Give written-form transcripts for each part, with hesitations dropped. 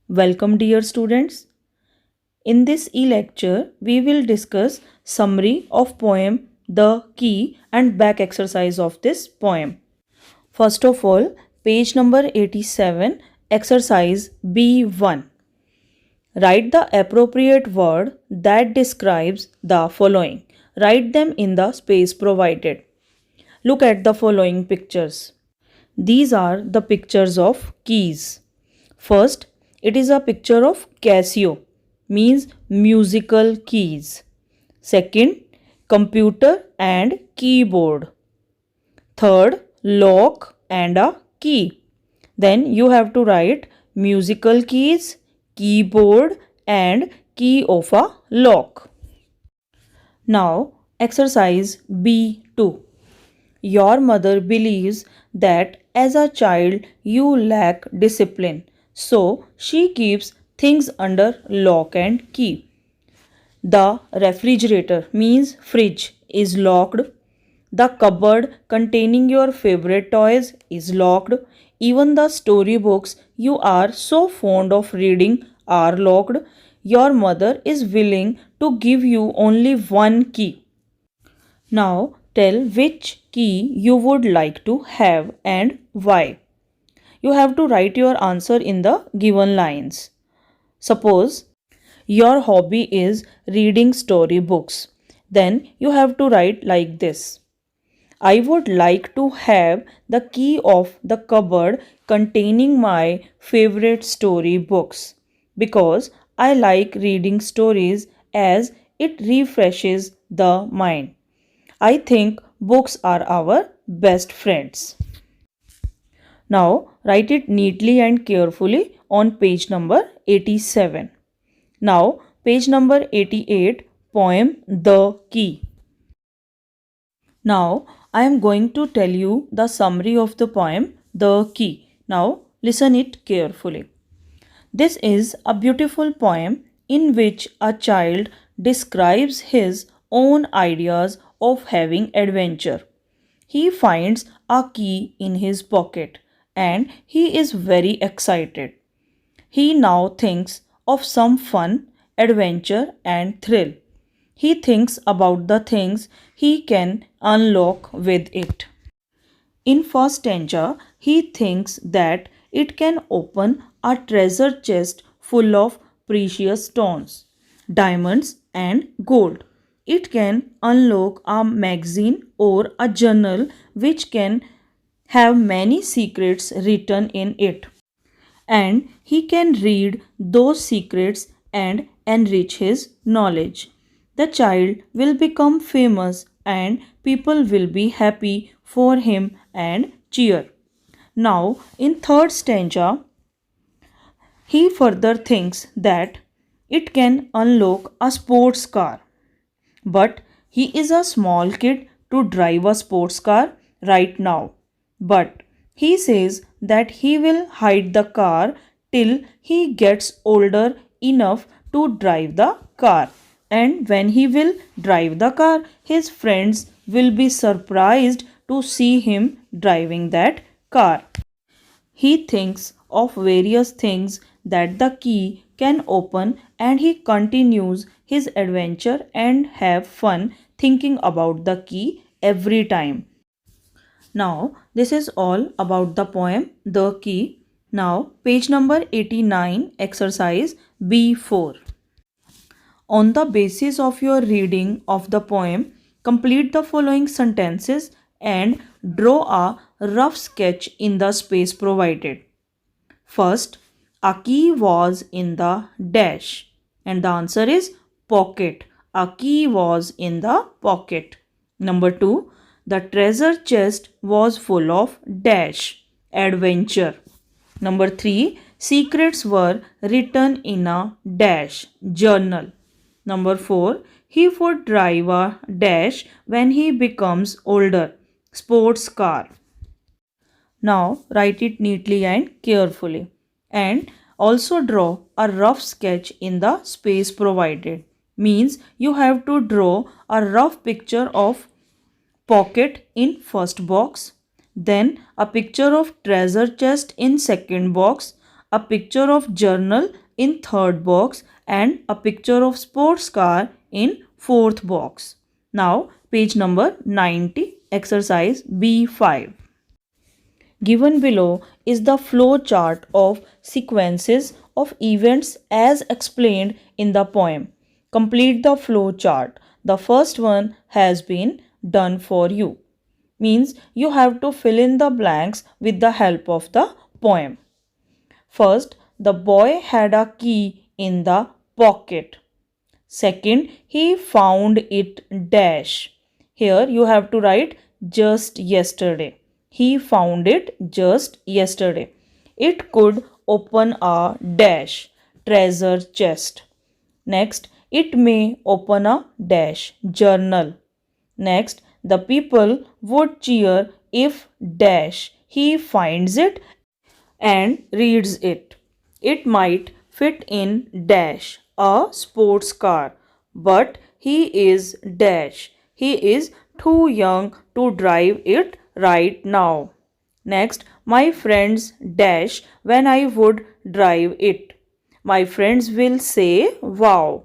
Welcome dear students. In this e-lecture, we will discuss summary of poem, the key and back exercise of this poem. First of all, page number 87, exercise B1. Write the appropriate word that describes the following. Write them in the space provided. Look at the following pictures. These are the pictures of keys. First, it is a picture of Casio, means musical keys. Second, computer and keyboard. Third, lock and a key. Then you have to write musical keys, keyboard and key of a lock. Now, exercise B2. Your mother believes that as a child you lack discipline, so she keeps things under lock and key. The refrigerator means fridge is locked. The cupboard containing your favorite toys is locked. Even the storybooks you are so fond of reading are locked. Your mother is willing to give you only one key. Now tell which key you would like to have and why. You have to write your answer in the given lines. Suppose your hobby is reading storybooks. Then you have to write like this. I would like to have the key of the cupboard containing my favorite storybooks because I like reading stories as it refreshes the mind. I think books are our best friends. Now write it neatly and carefully on page number 87. Now page number 88, poem The Key. Now I am going to tell you the summary of the poem The Key. Now listen it carefully. This is a beautiful poem in which a child describes his own ideas of having adventure. He finds a key in his pocket and he is very excited. He now thinks of some fun, adventure, and thrill. He thinks about the things he can unlock with it. In first stanza, he thinks that it can open a treasure chest full of precious stones, diamonds, and gold. It can unlock a magazine or a journal which can have many secrets written in it. And he can read those secrets and enrich his knowledge. The child will become famous and people will be happy for him and cheer. Now, in third stanza, he further thinks that it can unlock a sports car. But he is a small kid to drive a sports car right now. But he says that he will hide the car till he gets older enough to drive the car. And when he will drive the car, his friends will be surprised to see him driving that car. He thinks of various things that the key can open and he continues his adventure and have fun thinking about the key every time. Now, this is all about the poem The Key. Now, page number 89, exercise B4. On the basis of your reading of the poem, complete the following sentences and draw a rough sketch in the space provided. First, a key was in the dash and the answer is pocket. A key was in the pocket. Number 2, the treasure chest was full of dash adventure. Number 3, secrets were written in a dash journal. Number 4, he would drive a dash when he becomes older sports car. Now write it neatly and carefully and also draw a rough sketch in the space provided. Means you have to draw a rough picture of pocket in first box, then a picture of treasure chest in second box, a picture of journal in third box and a picture of sports car in fourth box. Now page number 90, exercise B5. Given below is the flow chart of sequences of events as explained in the poem. Complete the flow chart. The first one has been done for you. Means you have to fill in the blanks with the help of the poem. First, the boy had a key in the pocket. Second, he found it dash. Here you have to write just yesterday. He found it just yesterday. It could open a dash treasure chest. Next, it may open a dash journal. Next, the people would cheer if dash he finds it and reads it. It might fit in dash a sports car, but he is dash. He is too young to drive it right now. Next, my friends dash when I would drive it. My friends will say wow,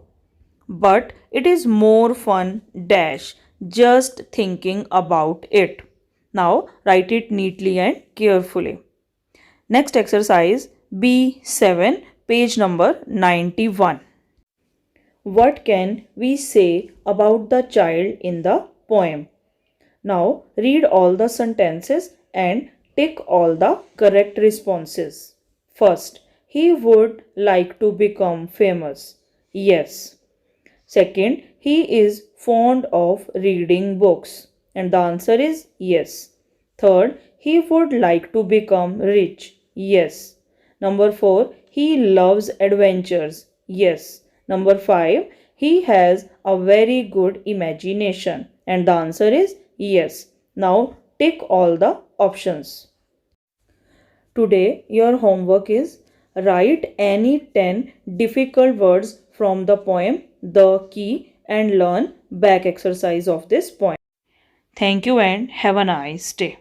but it is more fun dash just thinking about it. Now write it neatly and carefully. Next exercise B7, page number 91. What can we say about the child in the poem? Now read all the sentences and tick all the correct responses. First, he would like to become famous. Yes. Second, he is fond of reading books. And the answer is yes. Third, he would like to become rich. Yes. Number 4, he loves adventures. Yes. Number 5, he has a very good imagination. And the answer is yes. Now tick all the options. Today your homework is write any 10 difficult words from the poem The Key and learn back exercise of this poem. Thank you and have a nice day.